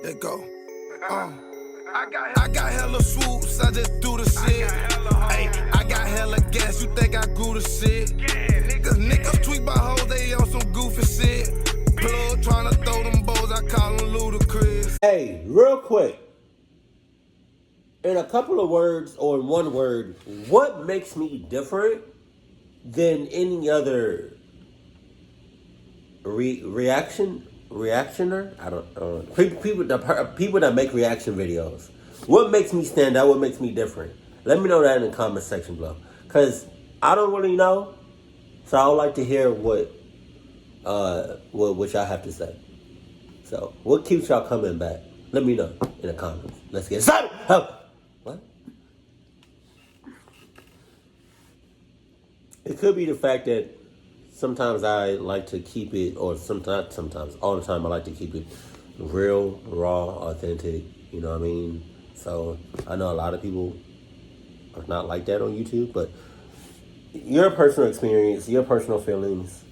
Let go. I got hella swoops, I just do the shit. Hey, I got hella gas, you think I grew the shit? Niggas tweak by hoes, they on some goofy shit. Plug tryna throw them bows, I call them ludicrous. Hey, real quick. In a couple of words or in one word, what makes me different than any other reactioner? I don't know. People that make reaction videos. What makes me stand out? What makes me different? Let me know that in the comment section below. Because I don't really know. So I would like to hear what y'all have to say. So what keeps y'all coming back? Let me know in the comments. Let's get started. What? It could be the fact that sometimes I like to keep it, or sometimes, all the time I like to keep it real, raw, authentic, you know what I mean? So I know a lot of people are not like that on YouTube, but your personal experience, your personal feelings,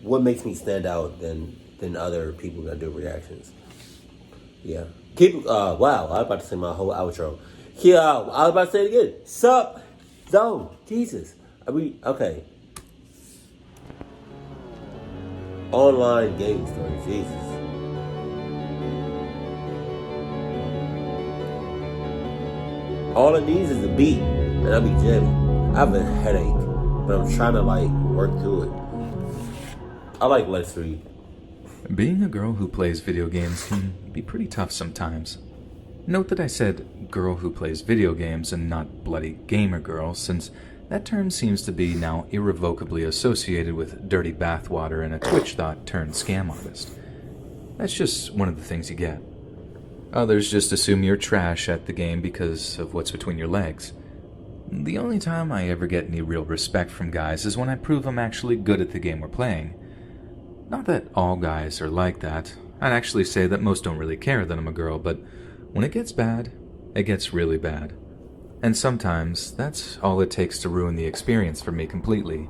what makes me stand out than other people that do reactions? Yeah. Wow, I was about to say my whole outro. Yeah, I was about to say it again. Sup? No, Jesus. Okay. Online gaming story, Jesus. All it needs is a beat, and I'll be jamming. I have a headache, but I'm trying to work through it. I like Let's Read. Being a girl who plays video games can be pretty tough sometimes. Note that I said girl who plays video games and not bloody gamer girl, since that term seems to be now irrevocably associated with dirty bathwater and a Twitch thought turned scam artist. That's just one of the things you get. Others just assume you're trash at the game because of what's between your legs. The only time I ever get any real respect from guys is when I prove I'm actually good at the game we're playing. Not that all guys are like that. I'd actually say that most don't really care that I'm a girl, but when it gets bad, it gets really bad. And sometimes, that's all it takes to ruin the experience for me completely.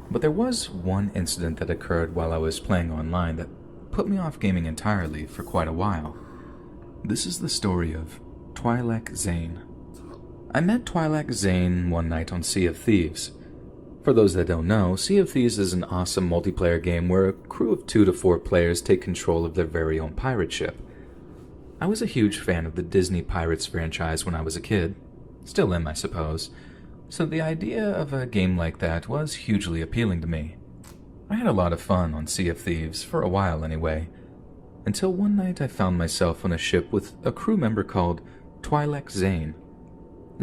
But there was one incident that occurred while I was playing online that put me off gaming entirely for quite a while. This is the story of Twi'lek Zane. I met Twi'lek Zane one night on Sea of Thieves. For those that don't know, Sea of Thieves is an awesome multiplayer game where a crew of 2 to 4 players take control of their very own pirate ship. I was a huge fan of the Disney Pirates franchise when I was a kid. Still am, I suppose. So the idea of a game like that was hugely appealing to me. I had a lot of fun on Sea of Thieves, for a while anyway. Until one night I found myself on a ship with a crew member called Twi'lek Zane.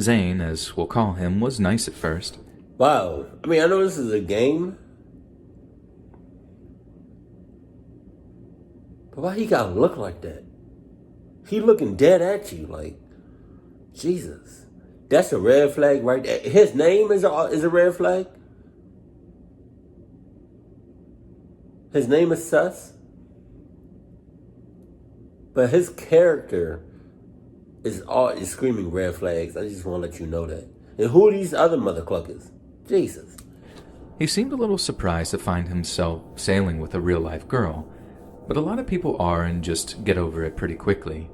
Zane, as we'll call him, was nice at first. Wow. I mean, I know this is a game. But why he gotta look like that? He looking dead at you, like, Jesus. That's a red flag right there. His name is a red flag? His name is sus? But his character is screaming red flags. I just want to let you know that. And who are these other mother cluckers? Jesus. He seemed a little surprised to find himself sailing with a real-life girl, but a lot of people are and just get over it pretty quickly.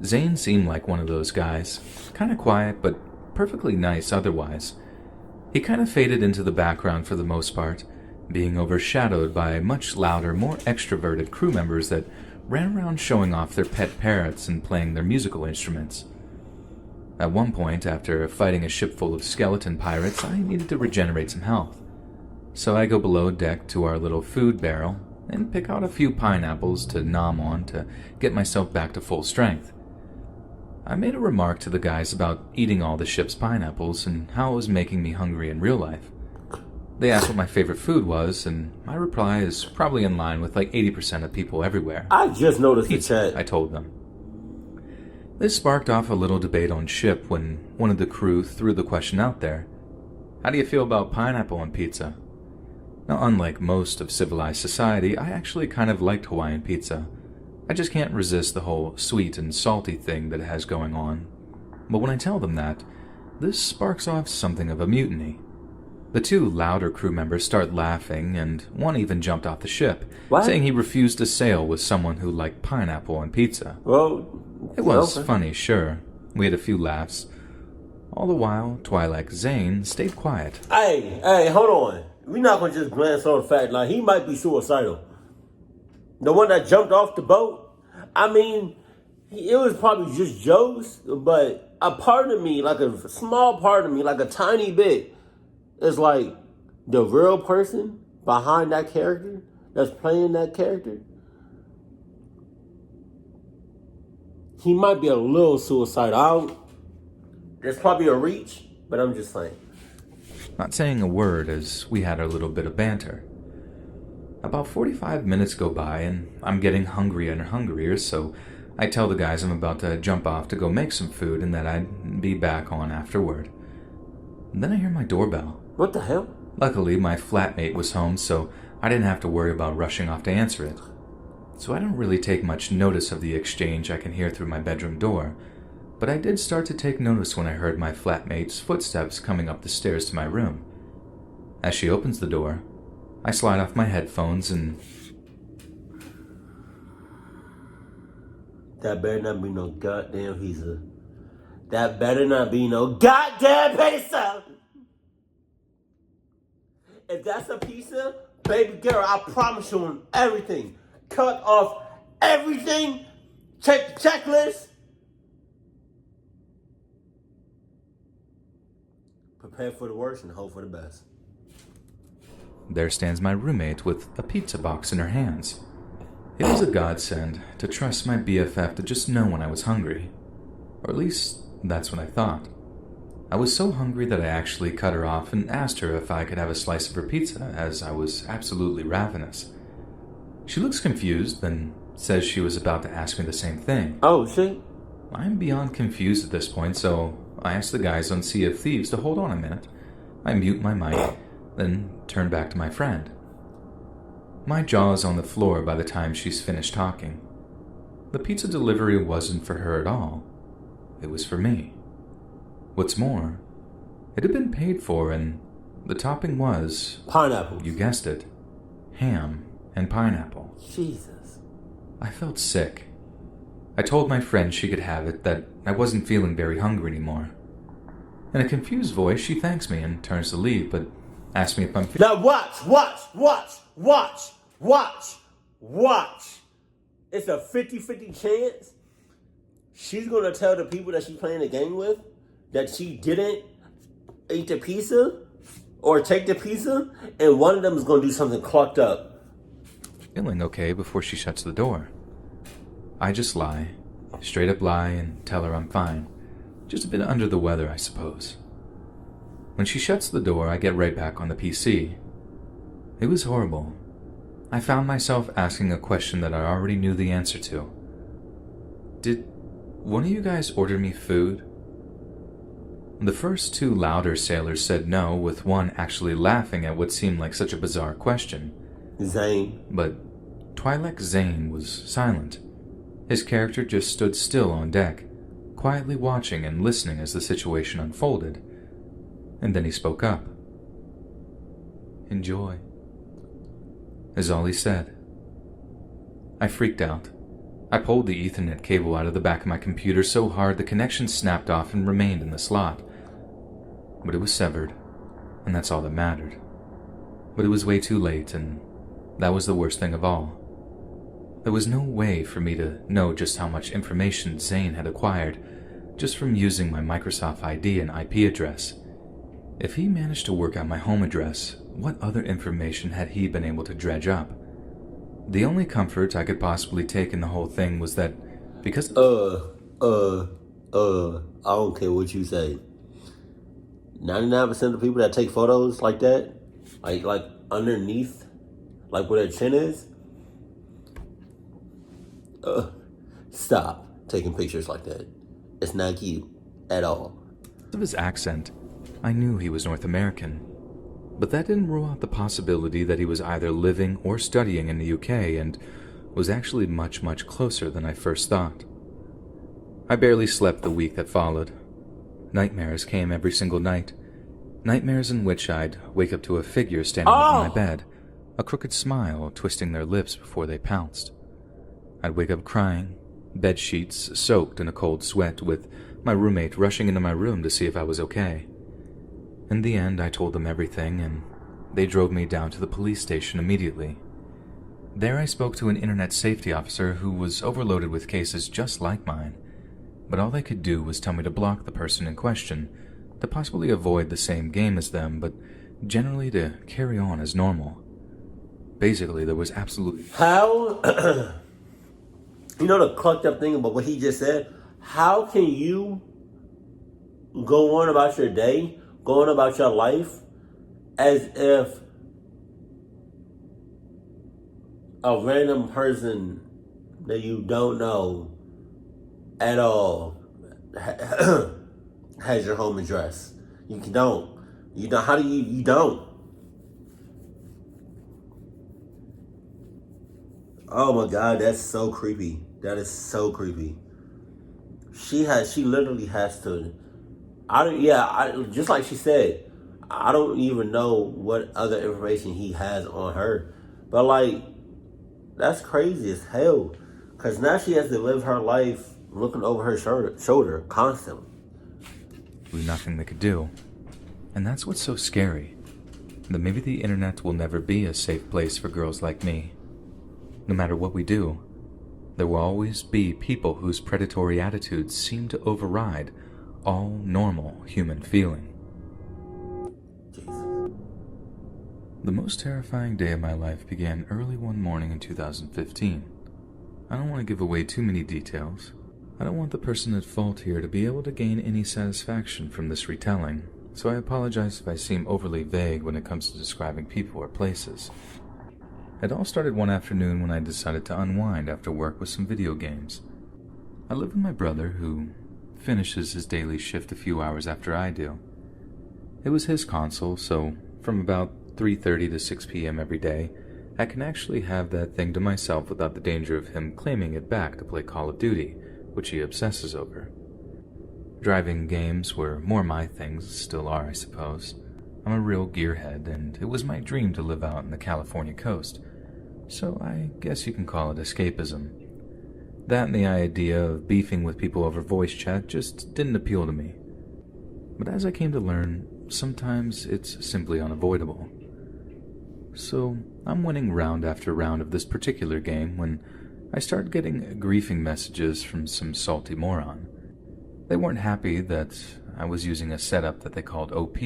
Zane seemed like one of those guys, kind of quiet but perfectly nice otherwise. He kind of faded into the background for the most part, being overshadowed by much louder, more extroverted crew members that ran around showing off their pet parrots and playing their musical instruments. At one point, after fighting a ship full of skeleton pirates, I needed to regenerate some health. So I go below deck to our little food barrel and pick out a few pineapples to nom on to get myself back to full strength. I made a remark to the guys about eating all the ship's pineapples and how it was making me hungry in real life. They asked what my favorite food was, and my reply is probably in line with 80% of people everywhere. I just noticed Pizza, the chat. I told them. This sparked off a little debate on ship when one of the crew threw the question out there. How do you feel about pineapple on pizza? Now, unlike most of civilized society, I actually kind of liked Hawaiian pizza. I just can't resist the whole sweet and salty thing that it has going on. But when I tell them that, this sparks off something of a mutiny. The two louder crew members started laughing, and one even jumped off the ship, What? saying he refused to sail with someone who liked pineapple and pizza. Well, It was okay. funny, sure. We had a few laughs. All the while, Twi'lek Zane stayed quiet. Hey, hold on. We're not gonna just glance on the fact like he might be suicidal. The one that jumped off the boat. I mean, it was probably just jokes, but a part of me, like a small part of me, like a tiny bit, is like the real person behind that character that's playing that character. He might be a little suicidal. There's probably a reach, but I'm just saying. Not saying a word as we had our little bit of banter. About 45 minutes go by, and I'm getting hungrier and hungrier, so I tell the guys I'm about to jump off to go make some food and that I'd be back on afterward. And then I hear my doorbell. What the hell? Luckily, my flatmate was home, so I didn't have to worry about rushing off to answer it. So I don't really take much notice of the exchange I can hear through my bedroom door, but I did start to take notice when I heard my flatmate's footsteps coming up the stairs to my room. As she opens the door, I slide off my headphones and... That better not be no goddamn pizza. That better not be no goddamn pizza! If that's a pizza, baby girl, I promise you on everything. Cut off everything. Check the checklist. Prepare for the worst and hope for the best. There stands my roommate with a pizza box in her hands. It was a godsend to trust my BFF to just know when I was hungry. Or at least, that's what I thought. I was so hungry that I actually cut her off and asked her if I could have a slice of her pizza, as I was absolutely ravenous. She looks confused, then says she was about to ask me the same thing. Oh, shit. I'm beyond confused at this point, so I ask the guys on Sea of Thieves to hold on a minute. I mute my mic, then turn back to my friend. My jaw is on the floor by the time she's finished talking. The pizza delivery wasn't for her at all. It was for me. What's more, it had been paid for, and the topping was... Pineapple. You guessed it. Ham and pineapple. Jesus. I felt sick. I told my friend she could have it, that I wasn't feeling very hungry anymore. In a confused voice, she thanks me and turns to leave, but asks me if I'm... Now watch. It's a 50-50 chance she's gonna tell the people that she's playing the game with that she didn't eat the pizza or take the pizza, and one of them is gonna do something clucked up. Feeling okay before she shuts the door. I just lie, straight up lie, and tell her I'm fine. Just a bit under the weather, I suppose. When she shuts the door, I get right back on the PC. It was horrible. I found myself asking a question that I already knew the answer to. Did one of you guys order me food? The first two louder sailors said no, with one actually laughing at what seemed like such a bizarre question. Zane. But Twi'lek Zane was silent. His character just stood still on deck, quietly watching and listening as the situation unfolded. And then he spoke up. Enjoy, is all he said. I freaked out. I pulled the Ethernet cable out of the back of my computer so hard the connection snapped off and remained in the slot. But it was severed, and that's all that mattered. But it was way too late, and that was the worst thing of all. There was no way for me to know just how much information Zane had acquired just from using my Microsoft ID and IP address. If he managed to work out my home address, what other information had he been able to dredge up? The only comfort I could possibly take in the whole thing was that because... I don't care what you say. 99% of people that take photos like that, like underneath, like where their chin is, stop taking pictures like that. It's not cute at all. Because of his accent, I knew he was North American. But that didn't rule out the possibility that he was either living or studying in the UK and was actually much, much closer than I first thought. I barely slept the week that followed. Nightmares came every single night. Nightmares in which I'd wake up to a figure standing over my bed, a crooked smile twisting their lips before they pounced. I'd wake up crying, bed sheets soaked in a cold sweat, with my roommate rushing into my room to see if I was okay. In the end, I told them everything, and they drove me down to the police station immediately. There I spoke to an internet safety officer who was overloaded with cases just like mine, but all they could do was tell me to block the person in question, to possibly avoid the same game as them, but generally to carry on as normal. Basically, there was absolutely... How... You know the clucked up thing about what he just said? How can you go on about your day, go on about your life, as if a random person that you don't know at all has your home address? You don't. You don't. How do you don't? Oh my God, that's so creepy. That is so creepy. She literally has to. Just like she said, I don't even know what other information he has on her, but like, that's crazy as hell. Cause now she has to live her life looking over her shoulder constantly. Nothing they could do, and that's what's so scary. That maybe the internet will never be a safe place for girls like me. No matter what we do, there will always be people whose predatory attitudes seem to override all normal human feeling. Jesus. The most terrifying day of my life began early one morning in 2015. I don't want to give away too many details. I don't want the person at fault here to be able to gain any satisfaction from this retelling, so I apologize if I seem overly vague when it comes to describing people or places. It all started one afternoon when I decided to unwind after work with some video games. I live with my brother, who finishes his daily shift a few hours after I do. It was his console, so from about 3:30 to 6 p.m. every day, I can actually have that thing to myself without the danger of him claiming it back to play Call of Duty, which he obsesses over. Driving games were more my things, still are, I suppose. I'm a real gearhead, and it was my dream to live out in the California coast, so I guess you can call it escapism. That and the idea of beefing with people over voice chat just didn't appeal to me. But as I came to learn, sometimes it's simply unavoidable. So I'm winning round after round of this particular game when I started getting griefing messages from some salty moron. They weren't happy that I was using a setup that they called OP,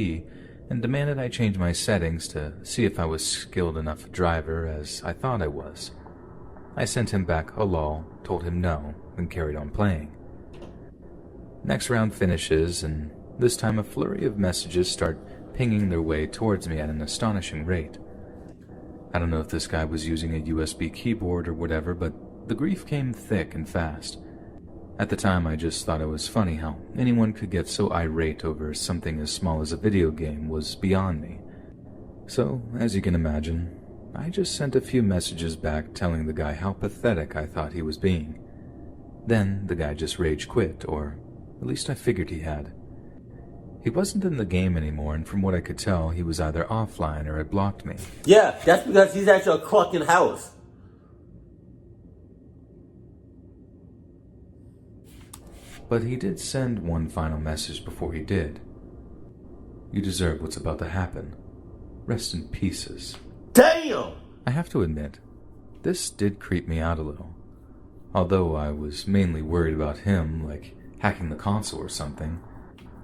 and demanded I change my settings to see if I was skilled enough a driver as I thought I was. I sent him back a lol, told him no, and carried on playing. Next round finishes, and this time a flurry of messages start pinging their way towards me at an astonishing rate. I don't know if this guy was using a USB keyboard or whatever, but the grief came thick and fast. At the time, I just thought it was funny how anyone could get so irate over something as small as a video game was beyond me. So, as you can imagine, I just sent a few messages back telling the guy how pathetic I thought he was being. Then the guy just rage quit, or at least I figured he had. He wasn't in the game anymore, and from what I could tell, he was either offline or had blocked me. Yeah, that's because he's at your clucking house. But he did send one final message before he did. You deserve what's about to happen. Rest in pieces. Damn! I have to admit, this did creep me out a little. Although I was mainly worried about him, like hacking the console or something.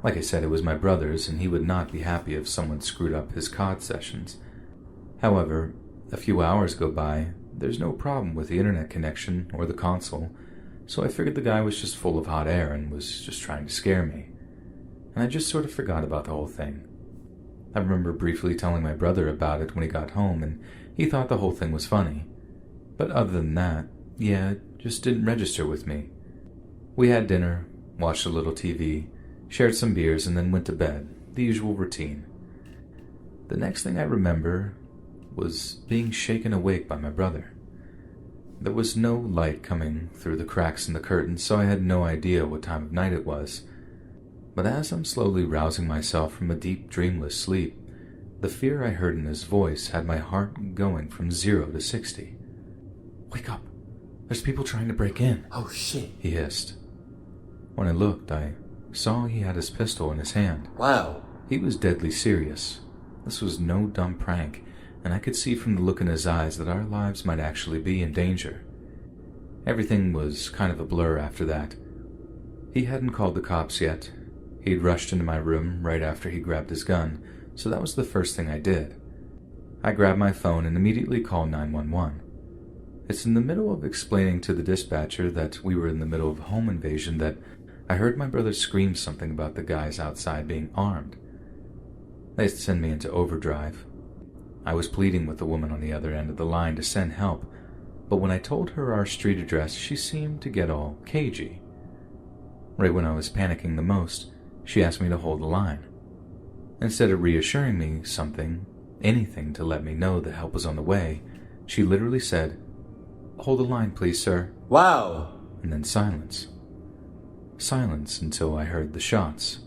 Like I said, it was my brother's, and he would not be happy if someone screwed up his COD sessions. However, a few hours go by, there's no problem with the internet connection or the console, so I figured the guy was just full of hot air and was just trying to scare me. And I just sort of forgot about the whole thing. I remember briefly telling my brother about it when he got home, and he thought the whole thing was funny. But other than that, yeah, it just didn't register with me. We had dinner, watched a little TV, shared some beers, and then went to bed, the usual routine. The next thing I remember was being shaken awake by my brother. There was no light coming through the cracks in the curtains, so I had no idea what time of night it was. But as I'm slowly rousing myself from a deep, dreamless sleep, the fear I heard in his voice had my heart going from 0 to 60. "Wake up! There's people trying to break in," Oh, shit. he hissed. When I looked, I saw he had his pistol in his hand. Wow. He was deadly serious. This was no dumb prank, and I could see from the look in his eyes that our lives might actually be in danger. Everything was kind of a blur after that. He hadn't called the cops yet. He'd rushed into my room right after he grabbed his gun, so that was the first thing I did. I grabbed my phone and immediately called 911. It's in the middle of explaining to the dispatcher that we were in the middle of a home invasion that I heard my brother scream something about the guys outside being armed. They sent me into overdrive. I was pleading with the woman on the other end of the line to send help, but when I told her our street address, she seemed to get all cagey. Right when I was panicking the most, she asked me to hold the line. Instead of reassuring me anything to let me know that help was on the way, she literally said, "Hold the line, please, sir." Wow. And then silence. Silence until I heard the shots.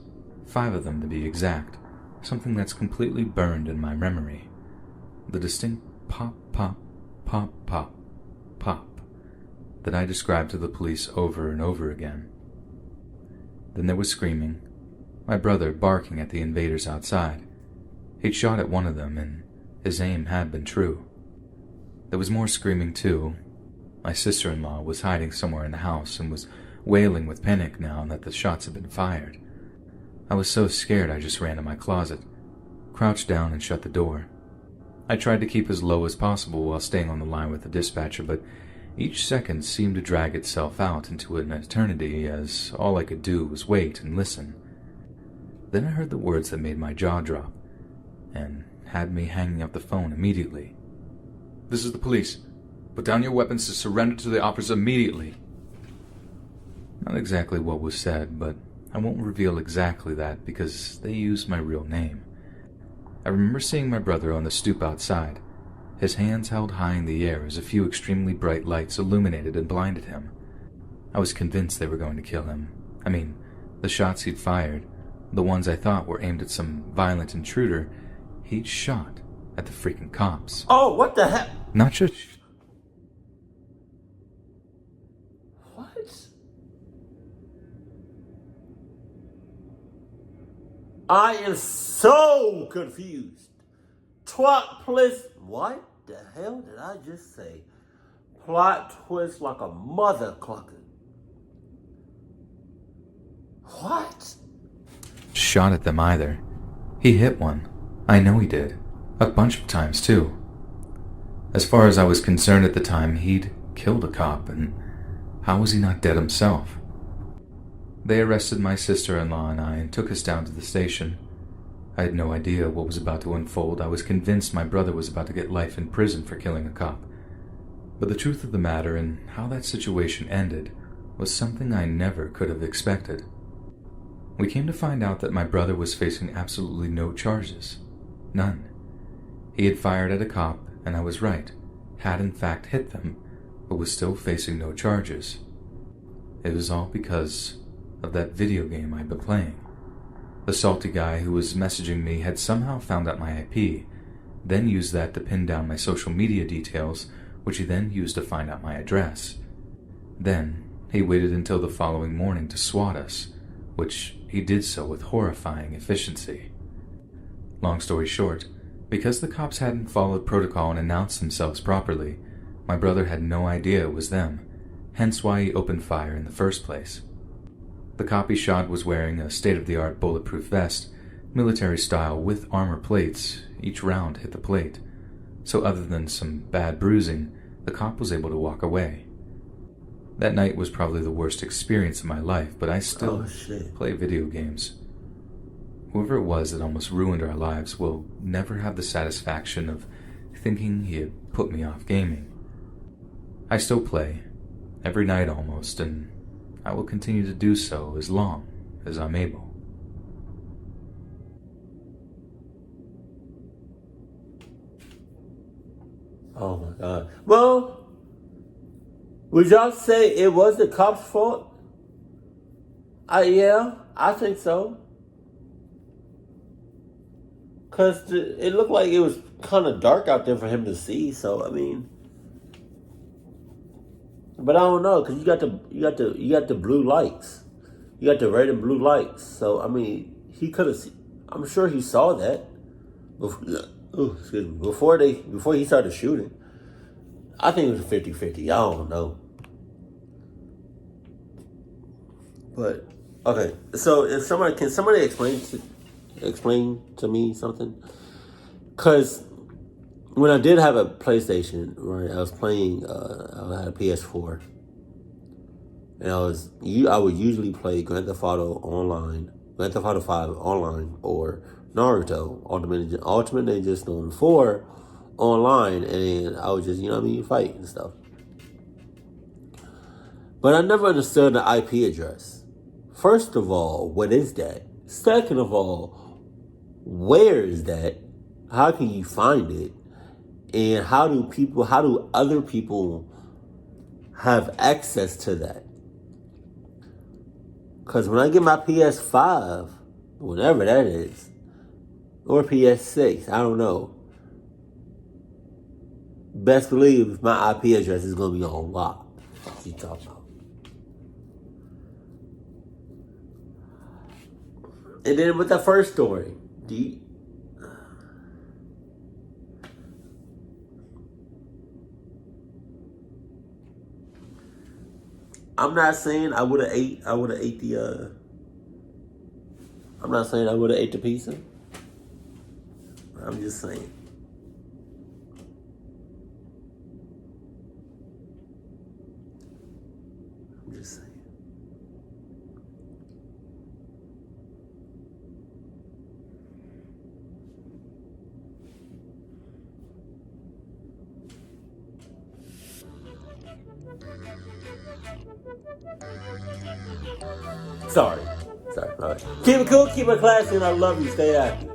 5 of them to be exact. Something that's completely burned in my memory. The distinct pop, pop, pop, pop, pop that I described to the police over and over again. Then there was screaming. My brother barking at the invaders outside. He'd shot at one of them, and his aim had been true. There was more screaming, too. My sister-in-law was hiding somewhere in the house and was wailing with panic now that the shots had been fired. I was so scared I just ran to my closet, crouched down and shut the door. I tried to keep as low as possible while staying on the line with the dispatcher, but each second seemed to drag itself out into an eternity as all I could do was wait and listen. Then I heard the words that made my jaw drop and had me hanging up the phone immediately. "This is the police. Put down your weapons to surrender to the officers immediately." Not exactly what was said, but I won't reveal exactly that because they used my real name. I remember seeing my brother on the stoop outside, his hands held high in the air as a few extremely bright lights illuminated and blinded him. I was convinced they were going to kill him. I mean, the shots he'd fired, the ones I thought were aimed at some violent intruder, he'd shot at the freaking cops. Oh, what the heck? Not just... What? I am so confused. Plot twist. What the hell did I just say? Plot twist like a mother clucker. What? shot at them either. He hit one. I know he did. A bunch of times, too. As far as I was concerned at the time, he'd killed a cop, and how was he not dead himself? They arrested my sister-in-law and I and took us down to the station. I had no idea what was about to unfold. I was convinced my brother was about to get life in prison for killing a cop. But the truth of the matter and how that situation ended was something I never could have expected. We came to find out that my brother was facing absolutely no charges. None. He had fired at a cop, and I was right, had in fact hit them, but was still facing no charges. It was all because of that video game I'd been playing. The salty guy who was messaging me had somehow found out my IP, then used that to pin down my social media details, which he then used to find out my address. Then he waited until the following morning to SWAT us, which he did so with horrifying efficiency. Long story short, because the cops hadn't followed protocol and announced themselves properly, my brother had no idea it was them, hence why he opened fire in the first place. The cop he shot was wearing a state-of-the-art bulletproof vest, military style with armor plates. Each round hit the plate. So other than some bad bruising, the cop was able to walk away. That night was probably the worst experience of my life, but I still play video games. Whoever it was that almost ruined our lives will never have the satisfaction of thinking he had put me off gaming. I still play, every night almost, and I will continue to do so as long as I'm able. Oh my God. Well, would y'all say it was the cop's fault? Yeah, I think so. Because it looked like it was kind of dark out there for him to see. So, I mean... But I don't know, because you got the blue lights. You got the red and blue lights. So, I mean, he could have... I'm sure he saw that. Before he started shooting. I think it was 50-50. I don't know. But okay, so if somebody explain to me something? Because when I did have a PlayStation, right, I was playing. I had a PS4, and I would usually play Grand Theft Auto online, Grand Theft Auto 5 online, or Naruto Ultimate Ninja Storm 4 online, and I would just fight and stuff. But I never understood the IP address. First of all, what is that? Second of all, where is that? How can you find it? And how do other people have access to that? Because when I get my PS5, whatever that is, or PS6, I don't know, best believe my IP address is going to be on lock. What you talking about? And then with the first story, I'm not saying I would have ate the I'm not saying I would have ate the pizza. I'm just saying. I'm just saying. Sorry. All right. Keep it cool, keep it classy, and I love you. Stay happy.